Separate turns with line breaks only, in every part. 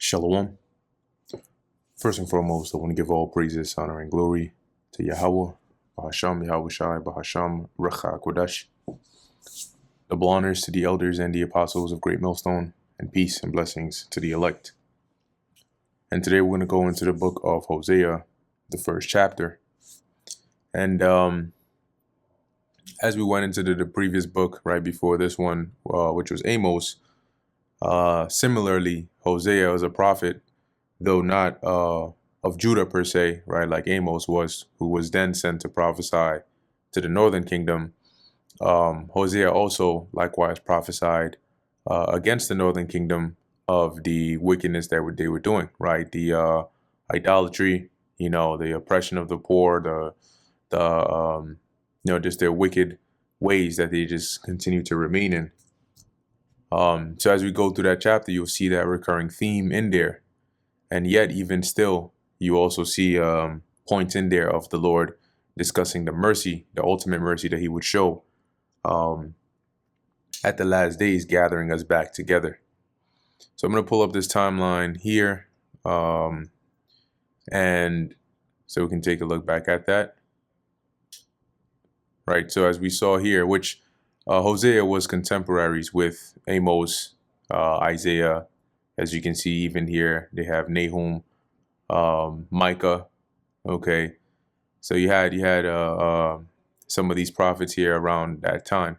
Shalom. First and foremost, I want to give all praises, honor, and glory to Yahweh, Bahasham, Yahweh Shai, Bahasham, Recha, Kodesh. Double honors to the elders and the apostles of Great Millstone, and peace and blessings to the elect. And today we're going to go into the book of Hosea, the first chapter. And as we went into the previous book right before this one, which was Amos, similarly, Hosea was a prophet, though not of Judah per se, right, like Amos was, who was then sent to prophesy to the northern kingdom. Hosea also likewise prophesied against the northern kingdom of the wickedness that they were doing, right? The idolatry, the oppression of the poor, just their wicked ways that they just continue to remain in. So as we go through that chapter, you'll see that recurring theme in there. And yet, even still, you also see points in there of the Lord discussing the mercy, the ultimate mercy that he would show at the last days, gathering us back together. So I'm going to pull up this timeline here. And so we can take a look back at that. Right. So as we saw here, which Hosea was contemporaries with Amos, Isaiah. As you can see, even here, they have Nahum, Micah. Okay. So you had some of these prophets here around that time.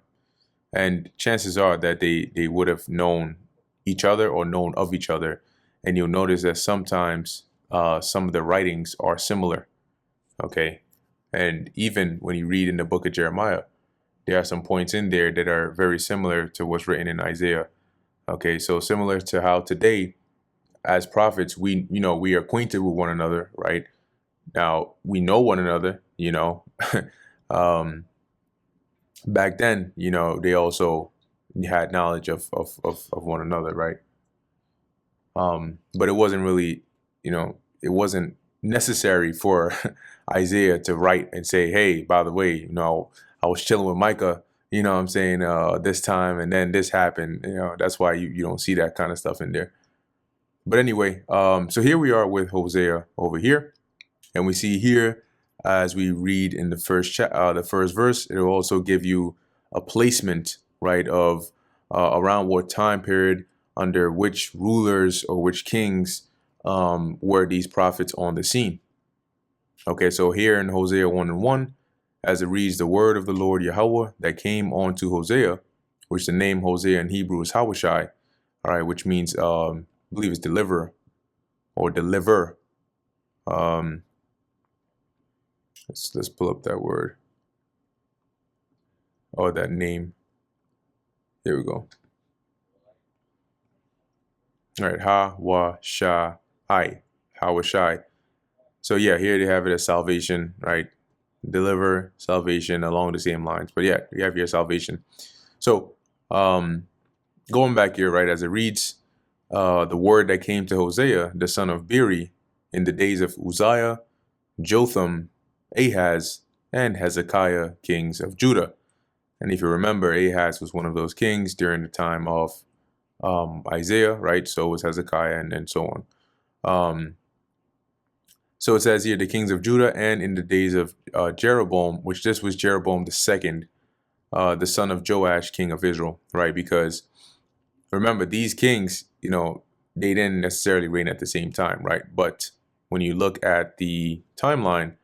And chances are that they would have known each other or known of each other. And you'll notice that sometimes some of the writings are similar. Okay. And even when you read in the book of Jeremiah, there are some points in there that are very similar to what's written in Isaiah. Okay, so similar to how today, as prophets, we are acquainted with one another, right? Now we know one another, back then, they also had knowledge of one another, right? But it wasn't really, it wasn't necessary for Isaiah to write and say, hey, by the way, I was chilling with Micah, what I'm saying, this time, and then this happened. That's why you don't see that kind of stuff in there. But anyway, so here we are with Hosea over here, and we see here, as we read in the first verse, it will also give you a placement, right, of around what time period, under which rulers or which kings were these prophets on the scene. Okay, so here in Hosea 1:1, as it reads, the word of the Lord Yahweh that came on to Hosea, which the name Hosea in Hebrew is Hawashai, all right, which means, I believe it's deliverer or deliver. Let's pull up that word or that name. Here we go. All right, Hawashai. So yeah, here they have it as salvation, right? Deliver, salvation, along the same lines. But yeah, you have your salvation. So going back here, right, as it reads, the word that came to Hosea, the son of Beeri, in the days of Uzziah, Jotham, Ahaz, and Hezekiah, kings of Judah. And if you remember, Ahaz was one of those kings during the time of Isaiah, right? So was Hezekiah and so on. So it says here, the kings of Judah, and in the days of Jeroboam, which this was Jeroboam the second, the son of Joash, king of Israel, right? Because remember, these kings, they didn't necessarily reign at the same time, right? But when you look at the timeline,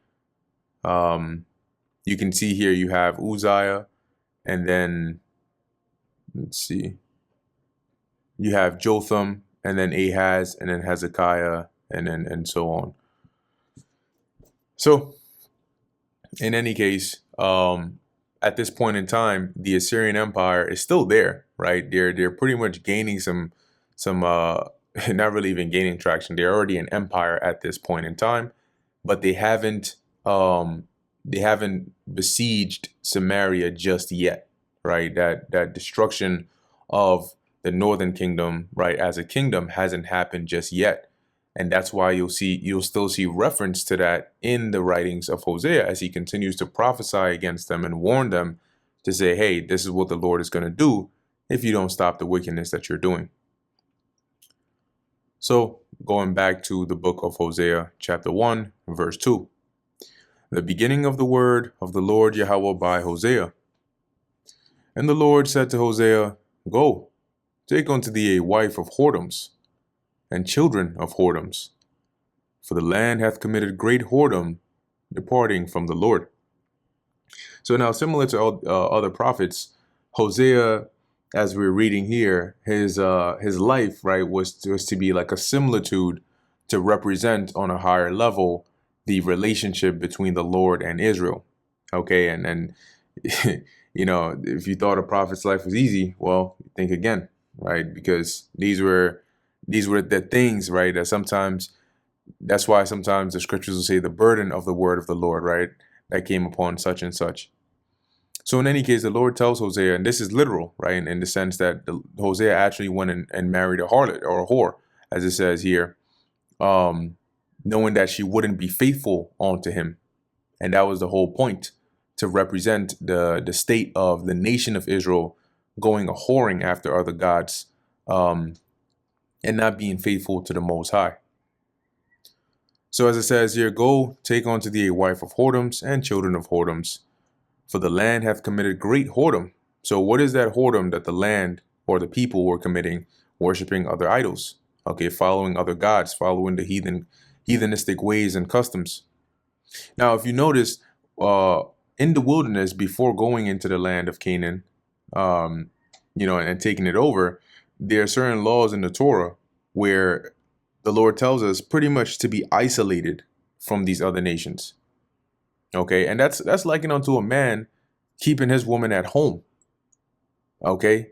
you can see here you have Uzziah, and then, let's see, you have Jotham, and then Ahaz, and then Hezekiah, and so on. So, in any case, at this point in time, the Assyrian Empire is still there, right? They're pretty much gaining some not really even gaining traction. They're already an empire at this point in time, but they haven't besieged Samaria just yet, right? That destruction of the northern kingdom, right, as a kingdom hasn't happened just yet. And that's why you'll still see reference to that in the writings of Hosea as he continues to prophesy against them and warn them to say, hey, this is what the Lord is going to do if you don't stop the wickedness that you're doing. So going back to the book of Hosea, chapter 1, verse 2. The beginning of the word of the Lord Yahweh by Hosea. And the Lord said to Hosea, Go, take unto thee a wife of whoredoms, and children of whoredoms, for the land hath committed great whoredom, departing from the Lord. So now, similar to other prophets, Hosea, as we're reading here, his life, right, was to be like a similitude to represent on a higher level the relationship between the Lord and Israel. Okay, and if you thought a prophet's life was easy, well, think again, right? Because these were the things, right, that sometimes that's why sometimes the scriptures will say the burden of the word of the Lord, right, that came upon such and such. So in any case, the Lord tells Hosea, and this is literal, right, in the sense that Hosea actually went and married a harlot or a whore, as it says here, knowing that she wouldn't be faithful unto him. And that was the whole point, to represent the state of the nation of Israel going a whoring after other gods, and not being faithful to the Most High. So as it says here, Go, take unto thee a wife of whoredoms and children of whoredoms, for the land hath committed great whoredom. So what is that whoredom that the land or the people were committing? Worshipping other idols, okay, following other gods, following the heathenistic ways and customs. Now, if you notice, in the wilderness, before going into the land of Canaan, and taking it over, there are certain laws in the Torah where the Lord tells us pretty much to be isolated from these other nations. Okay, and that's likened unto a man keeping his woman at home. Okay,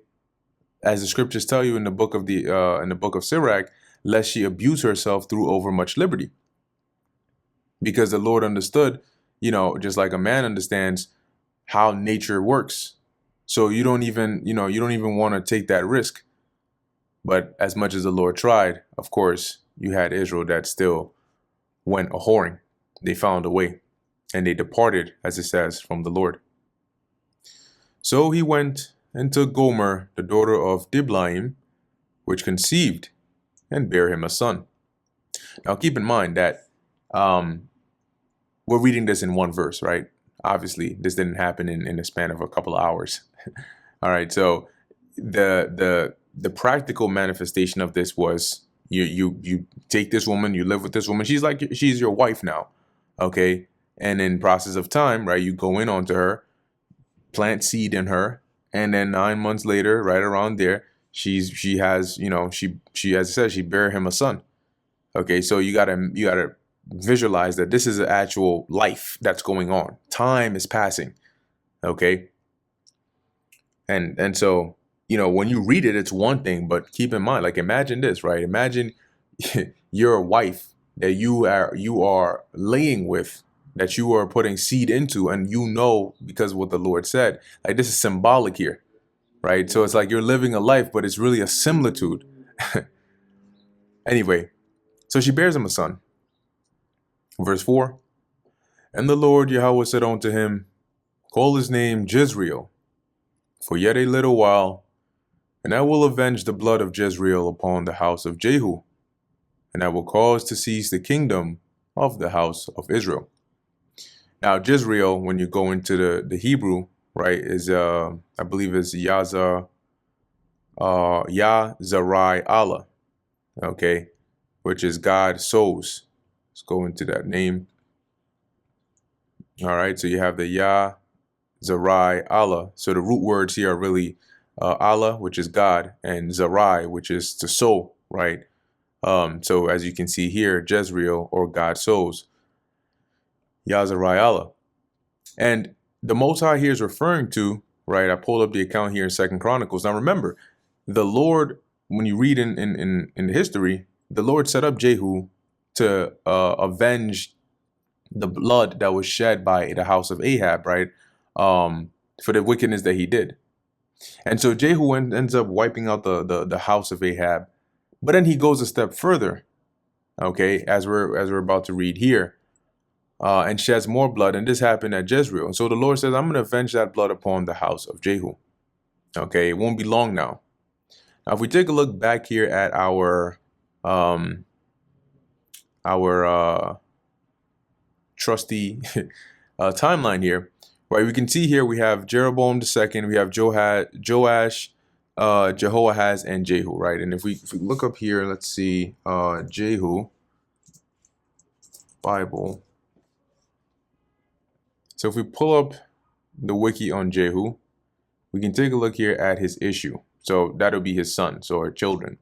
as the scriptures tell you in the book of Sirach, lest she abuse herself through overmuch liberty. Because the Lord understood, just like a man understands how nature works. So you don't even want to take that risk. But as much as the Lord tried, of course, you had Israel that still went a whoring. They found a way, and they departed, as it says, from the Lord. So he went and took Gomer, the daughter of Diblaim, which conceived and bare him a son. Now keep in mind that we're reading this in one verse, right? Obviously, this didn't happen in the span of a couple of hours. All right, so the practical manifestation of this was you take this woman, you live with this woman. She's your wife now, okay? And in process of time, right, you go in onto her, plant seed in her, and then 9 months later, right around there, she has, she as I said, she bare him a son. Okay, so you gotta visualize that this is an actual life that's going on. Time is passing. Okay. And so, when you read it, it's one thing, but keep in mind, like, imagine this, right? Imagine you're a wife that you are laying with, that you are putting seed into, and because of what the Lord said, like, this is symbolic here, right? So it's like you're living a life, but it's really a similitude. Anyway, so she bears him a son. Verse 4, And the Lord Yahweh said unto him, Call his name Jezreel, for yet a little while, and I will avenge the blood of Jezreel upon the house of Jehu, and I will cause to cease the kingdom of the house of Israel. Now, Jezreel, when you go into the Hebrew, right, is I believe is Yazar Yahzarai Allah, okay, which is God sows. Let's go into that name. All right, so you have the Yah, Zarai, Allah. So the root words here are really Allah, which is God, and Zarai, which is to sow, right? So as you can see here, Jezreel, or God sows, Yah, Zarai, Allah. And the Most High here is referring to, right? I pulled up the account here in 2 Chronicles. Now remember, the Lord, when you read in history, the Lord set up Jehu to avenge the blood that was shed by the house of Ahab, right? For the wickedness that he did. And so Jehu ends up wiping out the house of Ahab. But then he goes a step further, okay, as we're about to read here, and sheds more blood. And this happened at Jezreel. And so the Lord says, I'm going to avenge that blood upon the house of Jehu. Okay, it won't be long now. Now, if we take a look back here at our our trusty timeline here, right? We can see here we have Jeroboam II, we have Joash, Jehoahaz, and Jehu, right? And if we look up here, let's see, Jehu, Bible. So if we pull up the wiki on Jehu, we can take a look here at his issue. So that'll be his sons or children.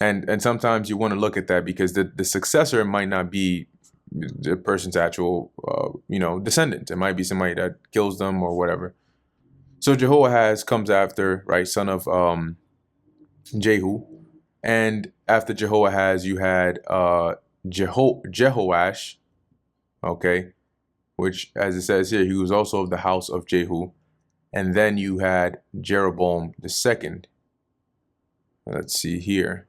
And sometimes you want to look at that because the successor might not be the person's actual, descendant. It might be somebody that kills them or whatever. So Jehoahaz comes after, right, son of Jehu. And after Jehoahaz, you had Jehoash, okay, which, as it says here, he was also of the house of Jehu. And then you had Jeroboam II. Let's see here.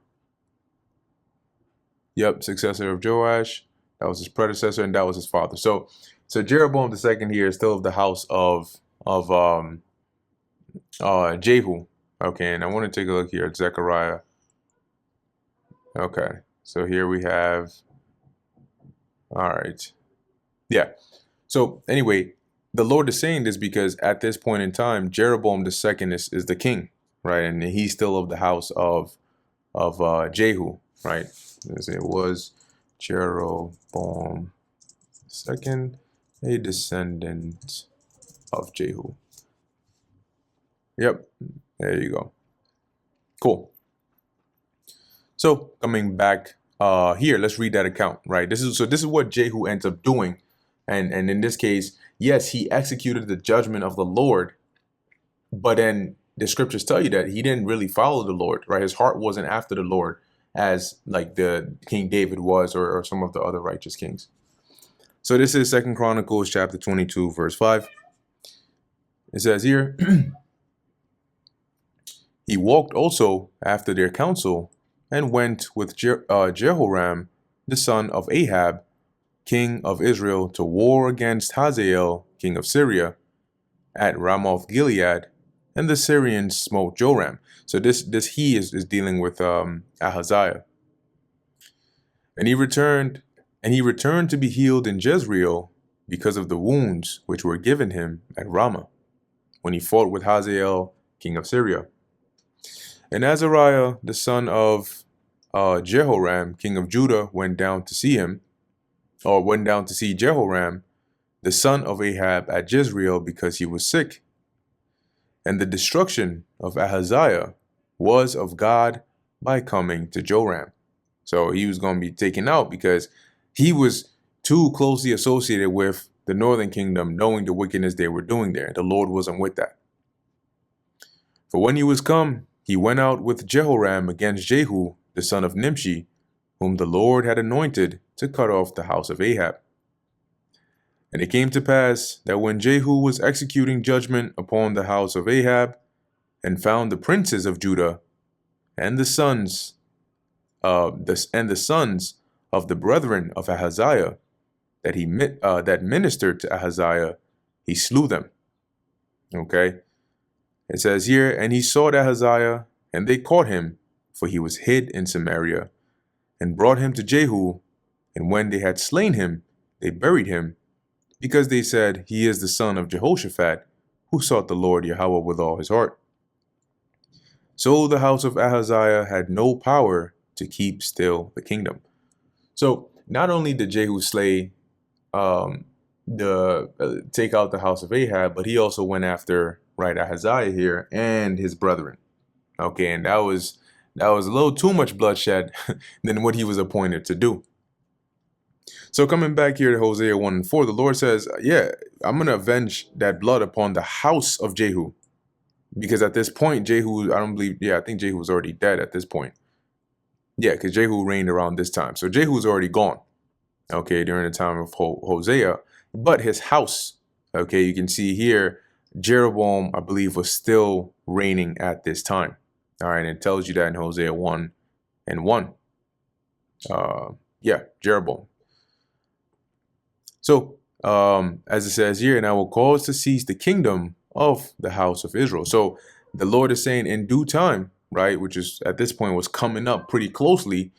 Yep, successor of Joash. That was his predecessor, and that was his father. So Jeroboam II here is still of the house of Jehu. Okay, and I want to take a look here at Zechariah. Okay, so here we have. All right. Yeah. So anyway, the Lord is saying this because at this point in time, Jeroboam II is the king, right? And he's still of the house of Jehu, right? As it was Jeroboam II, a descendant of Jehu. Yep, there you go. Cool. So coming back here, let's read that account, right? This is what Jehu ends up doing. And in this case, yes, he executed the judgment of the Lord, but then the scriptures tell you that he didn't really follow the Lord, right? His heart wasn't after the Lord as like the King David was or some of the other righteous kings. So this is 2 Chronicles chapter 22, verse 5. It says here, he walked also after their counsel and went with Jehoram, the son of Ahab, king of Israel, to war against Hazael, king of Syria, at Ramoth Gilead, and the Syrians smote Joram. So this he is dealing with Ahaziah. And he returned to be healed in Jezreel because of the wounds which were given him at Ramah, when he fought with Hazael, king of Syria. And Azariah, the son of Jehoram, king of Judah, went down to see Jehoram, the son of Ahab, at Jezreel because he was sick. And the destruction of Ahaziah was of God by coming to Joram. So he was going to be taken out because he was too closely associated with the northern kingdom, knowing the wickedness they were doing there. The Lord wasn't with that. For when he was come, he went out with Jehoram against Jehu, the son of Nimshi, whom the Lord had anointed to cut off the house of Ahab. And it came to pass that when Jehu was executing judgment upon the house of Ahab, and found the princes of Judah, and the sons of the brethren of Ahaziah, that ministered to Ahaziah, he slew them. Okay, it says here, and he sought Ahaziah, and they caught him, for he was hid in Samaria, and brought him to Jehu. And when they had slain him, they buried him, because they said, he is the son of Jehoshaphat, who sought the Lord Yahweh with all his heart. So the house of Ahaziah had no power to keep still the kingdom. So not only did Jehu slay take out the house of Ahab, but he also went after Ahaziah here and his brethren. Okay, and that was a little too much bloodshed than what he was appointed to do. So coming back here to Hosea 1:4, the Lord says, yeah, I'm going to avenge that blood upon the house of Jehu. Because at this point, Jehu, I think Jehu was already dead at this point. Yeah, because Jehu reigned around this time. So Jehu was already gone, okay, during the time of Hosea. But his house, okay, you can see here, Jeroboam, I believe, was still reigning at this time. All right, and it tells you that in Hosea 1:1. Jeroboam. So, as it says here, and I will cause to cease the kingdom of the house of Israel. So the Lord is saying in due time, right, which is at this point was coming up pretty closely,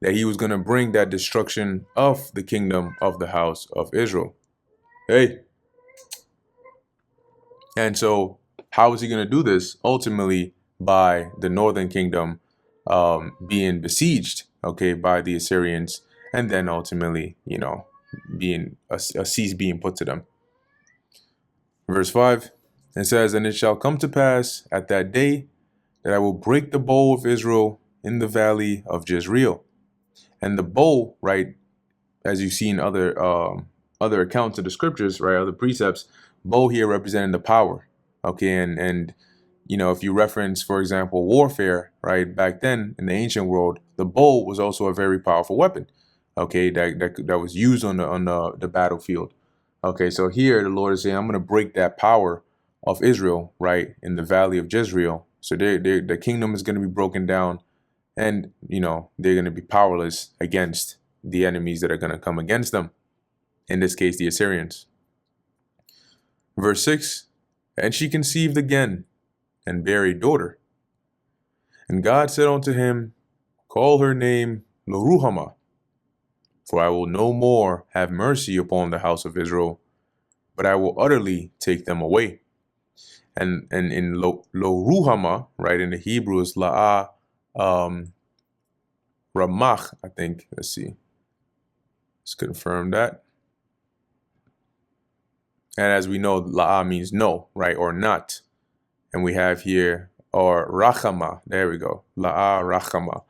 that he was going to bring that destruction of the kingdom of the house of Israel. Hey. And so how is he going to do this? Ultimately, by the northern kingdom being besieged, okay, by the Assyrians, and then ultimately, being a siege being put to them. Verse 5, it says, "And it shall come to pass at that day that I will break the bow of Israel in the valley of Jezreel." And the bow, right, as you see in other accounts of the scriptures, right, other precepts, bow here representing the power. Okay, and if you reference, for example, warfare, right, back then in the ancient world, the bow was also a very powerful weapon. Okay, that was used on the battlefield. Okay, so here the Lord is saying, I'm going to break that power of Israel, right, in the valley of Jezreel. So the kingdom is going to be broken down, and they're going to be powerless against the enemies that are going to come against them. In this case, the Assyrians. Verse 6, "And she conceived again, and bare a daughter. And God said unto him, Call her name Loruhamah, for I will no more have mercy upon the house of Israel, but I will utterly take them away." And in Loruhamah, right, in the Hebrew is La'ah Ramach, I think. Let's see. Let's confirm that. And as we know, La'ah means no, right, or not. And we have here, or Rachama. There we go. La'ah Rachama.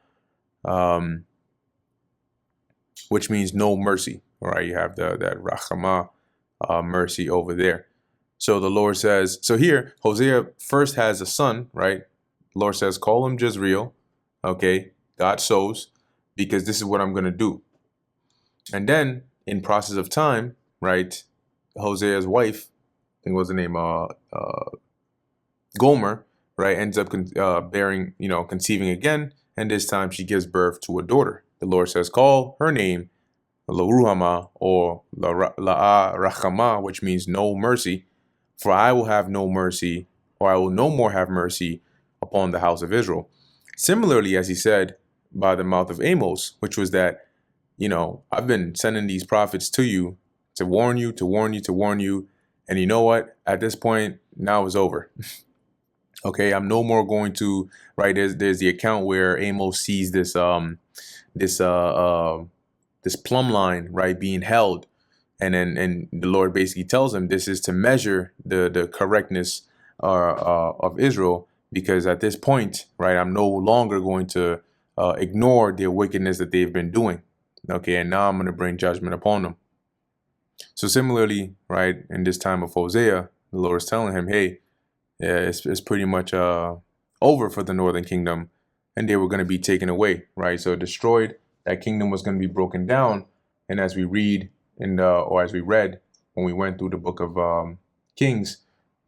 Which means no mercy. All right, you have that Rachama, mercy over there. So the Lord says, so here, Hosea first has a son, right? The Lord says, call him Jezreel. Okay, God sows, because this is what I'm going to do. And then in process of time, right, Hosea's wife, I think was the name, Gomer, right, ends up conceiving again. And this time she gives birth to a daughter. The Lord says, call her name Loruhamah, or La'ah Rachama, which means no mercy. For I will have no mercy, or I will no more have mercy upon the house of Israel. Similarly, as he said by the mouth of Amos, which was that, I've been sending these prophets to you to warn you, to warn you, to warn you. And you know what? At this point, now it's over. Okay, I'm no more going to, right? There's the account where Amos sees this plumb line, right, being held, and the Lord basically tells him this is to measure the correctness of Israel, because at this point, right, I'm no longer going to ignore their wickedness that they've been doing. Okay, and now I'm going to bring judgment upon them. So similarly, right, in this time of Hosea, the Lord is telling him, hey, yeah, it's pretty much over for the northern kingdom, and they were going to be taken away, right? So destroyed, that kingdom was going to be broken down. And as we read as we read when we went through the book of Kings,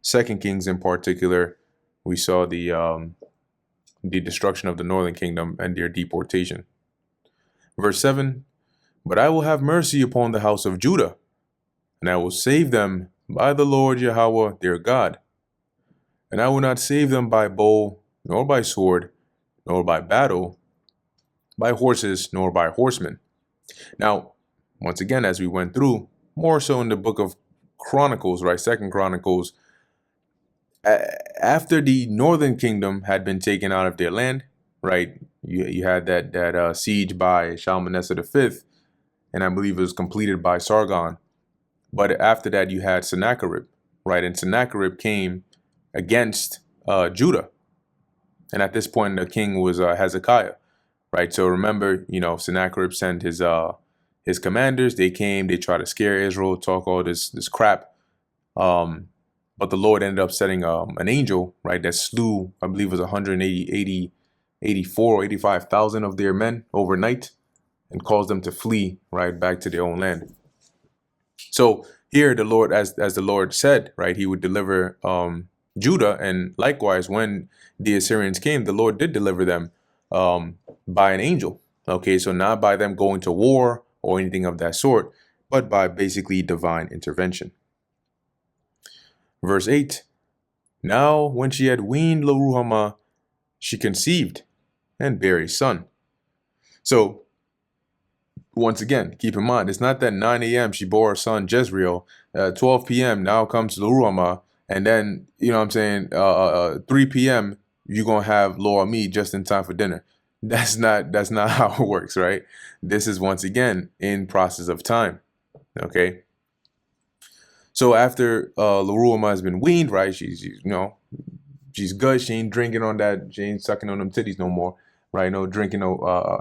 2nd Kings in particular, we saw the destruction of the northern kingdom and their deportation. Verse 7, "But I will have mercy upon the house of Judah, and I will save them by the Lord Yahweh their God. And I will not save them by bow, nor by sword, nor by battle, by horses, nor by horsemen." Now, once again, as we went through, more so in the book of Chronicles, right, 2nd Chronicles, after the northern kingdom had been taken out of their land, right, you had that siege by Shalmaneser V, and I believe it was completed by Sargon. But after that, you had Sennacherib, right, and Sennacherib came against Judah. And at this point, the king was Hezekiah, right? So remember, Sennacherib sent his commanders. They came, they tried to scare Israel, talk all this crap. But the Lord ended up sending an angel, right, that slew, I believe it was 84 or 85,000 of their men overnight, and caused them to flee right back to their own land. So here the Lord, as the Lord said, right, he would deliver Judah, and likewise when the Assyrians came, the Lord did deliver them by an angel. Okay, so not by them going to war or anything of that sort, but by basically divine intervention. Verse 8, "Now when she had weaned Loruhamah, she conceived and bare a son." So Once again, keep in mind, it's not that 9 a.m. she bore her son Jezreel, 12 p.m. now comes Lo-Ruhamah, and then, 3 p.m. you're going to have Lo-Ami just in time for dinner. That's not how it works, right? This is once again in process of time, okay? So after Lo-Ruhamah has been weaned, right, she's good. She ain't drinking on that. She ain't sucking on them titties no more, right? No drinking no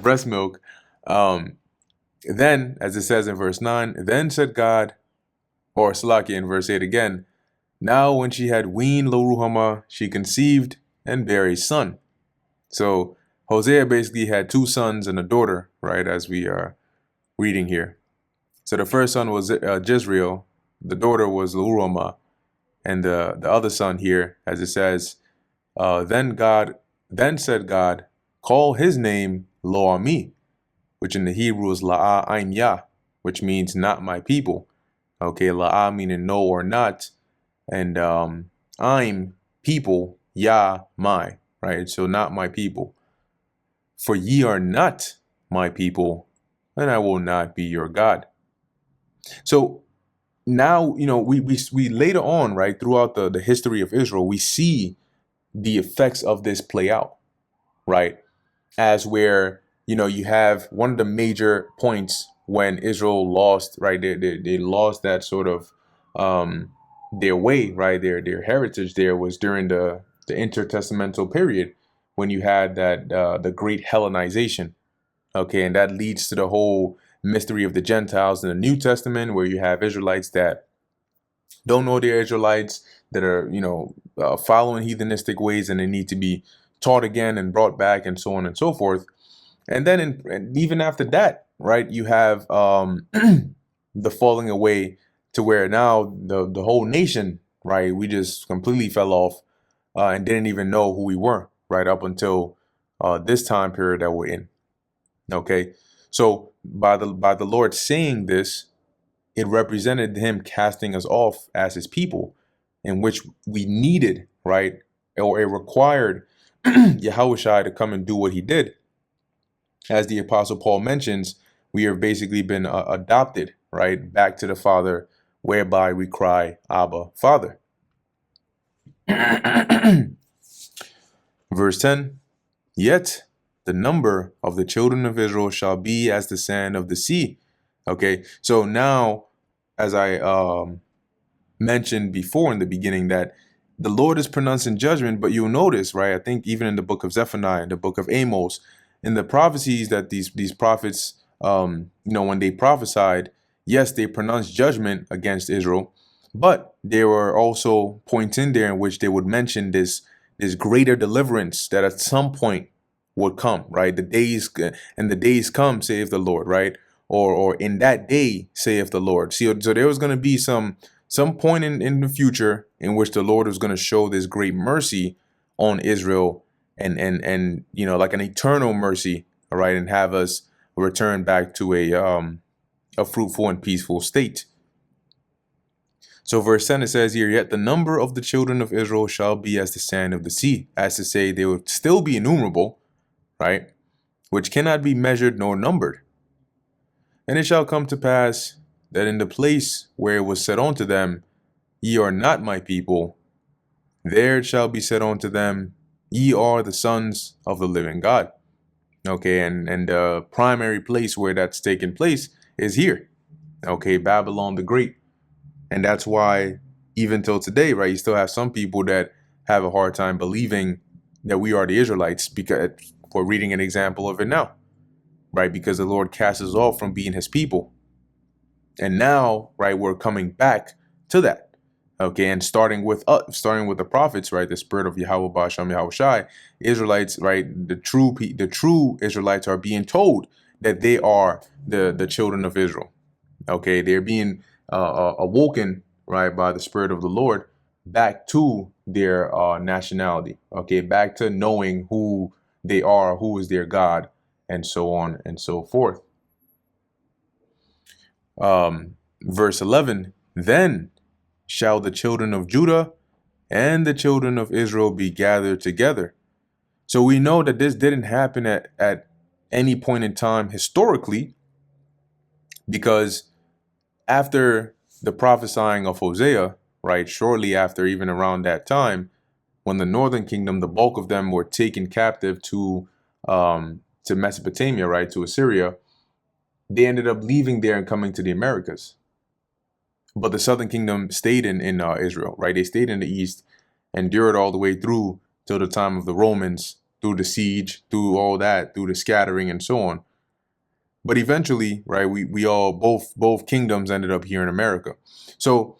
breast milk. Then, as it says in verse 9, then said God, or Salaki in verse 8 again, now when she had weaned Lo-Ruhamah, she conceived and bare a son. So Hosea basically had two sons and a daughter, right, as we are reading here. So the first son was Jezreel, the daughter was Lo-Ruhamah, and the other son here, as it says, then said God, call his name Lo-Ami, which in the Hebrew is La'a Ain Yah, which means not my people. Okay, La'a meaning no or not, and I'm people, Yah my, right? So not my people. For ye are not my people, and I will not be your God. So now, we later on, right, throughout the history of Israel, we see the effects of this play out, right? As where, you have one of the major points when Israel lost, right? They lost that sort of their way, right? Their heritage there was during the intertestamental period when you had that the great Hellenization. Okay, and that leads to the whole mystery of the Gentiles in the New Testament, where you have Israelites that don't know they're Israelites, that are, following heathenistic ways, and they need to be taught again and brought back, and so on and so forth. And then, and even after that, right, you have the falling away to where now the whole nation, right, we just completely fell off and didn't even know who we were, right, up until this time period that we're in. Okay, so by the Lord saying this, it represented him casting us off as his people, in which we needed, right, or it required Yahushua to come and do what he did. As the Apostle Paul mentions, we have basically been adopted, right, back to the Father, whereby we cry, Abba, Father. Verse 10, yet the number of the children of Israel shall be as the sand of the sea. Okay, so now, as I mentioned before in the beginning, that the Lord is pronouncing judgment, but you'll notice, right, I think even in the book of Zephaniah, in the book of Amos, in the prophecies that these prophets, when they prophesied, yes, they pronounced judgment against Israel, but there were also points in there in which they would mention this greater deliverance that at some point would come, right? The days come, saith the Lord, right? Or in that day, saith the Lord. See, so there was going to be some point in the future in which the Lord was going to show this great mercy on Israel, and like an eternal mercy, all right, and have us return back to a fruitful and peaceful state. So verse 10, it says here, yet the number of the children of Israel shall be as the sand of the sea, as to say they would still be innumerable, right, which cannot be measured nor numbered. And it shall come to pass that in the place where it was said unto them, ye are not my people, there it shall be said unto them, ye are the sons of the living God. Okay, and the primary place where that's taking place is here. Okay, Babylon the Great. And that's why even till today, right, you still have some people that have a hard time believing that we are the Israelites, because we're reading an example of it now, right? Because the Lord casts us off from being his people. And now, right, we're coming back to that. Okay, and starting with the prophets, right, the spirit of Yahweh Ba'Shem Yahushai, Israelites, right, the true Israelites are being told that they are the children of Israel. Okay, they're being awoken, right, by the spirit of the Lord back to their nationality. Okay, back to knowing who they are, who is their God, and so on and so forth. Verse 11, then shall the children of Judah and the children of Israel be gathered together. So we know that this didn't happen at any point in time historically, because after the prophesying of Hosea, right, shortly after, even around that time, when the northern kingdom, the bulk of them were taken captive to Mesopotamia, right, to Assyria, they ended up leaving there and coming to the Americas. But the southern kingdom stayed in Israel, right? They stayed in the east, endured all the way through till the time of the Romans, through the siege, through all that, through the scattering and so on. But eventually, right, we all, both kingdoms ended up here in America. So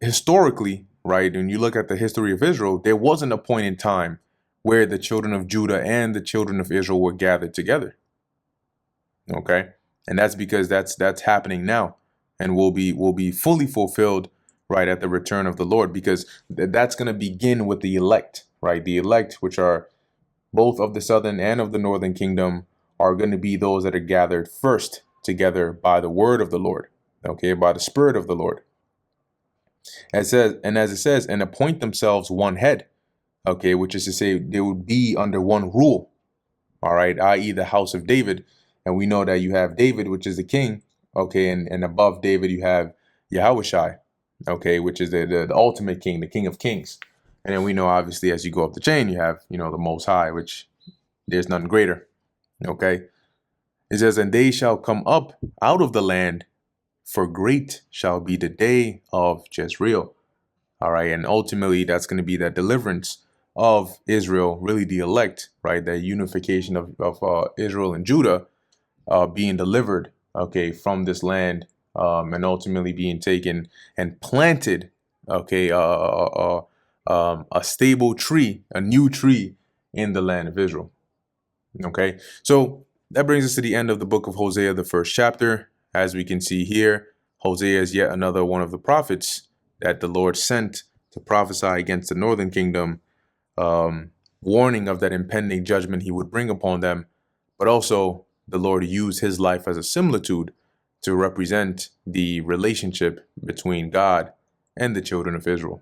historically, right, when you look at the history of Israel, there wasn't a point in time where the children of Judah and the children of Israel were gathered together. Okay, and that's because that's happening now, and will be fully fulfilled, right, at the return of the Lord, because that's going to begin with the elect, right? The elect, which are both of the southern and of the northern kingdom, are going to be those that are gathered first together by the word of the Lord, okay, by the Spirit of the Lord. As it says, and appoint themselves one head, okay, which is to say they would be under one rule, all right, i.e. the house of David. And we know that you have David, which is the king, okay, and above David you have Yahushai, okay, which is the ultimate king, the King of Kings. And then we know, obviously, as you go up the chain, you have, the Most High, which there's none greater, okay. It says, and they shall come up out of the land, for great shall be the day of Jezreel. All right, and ultimately that's going to be that deliverance of Israel, really the elect, right? That unification of Israel and Judah being delivered, okay, from this land, and ultimately being taken and planted, okay, a stable tree, a new tree in the land of Israel. Okay, so that brings us to the end of the book of Hosea, the first chapter. As we can see here, Hosea is yet another one of the prophets that the Lord sent to prophesy against the northern kingdom, warning of that impending judgment he would bring upon them. But also, the Lord used his life as a similitude to represent the relationship between God and the children of Israel.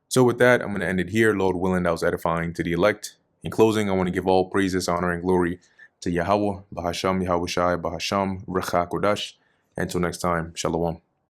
So with that, I'm going to end it here. Lord willing, that was edifying to the elect. In closing, I want to give all praises, honor, and glory to Yahweh, Bahasham, Yahushai, Bahasham, Recha Kodash. Until next time, Shalom.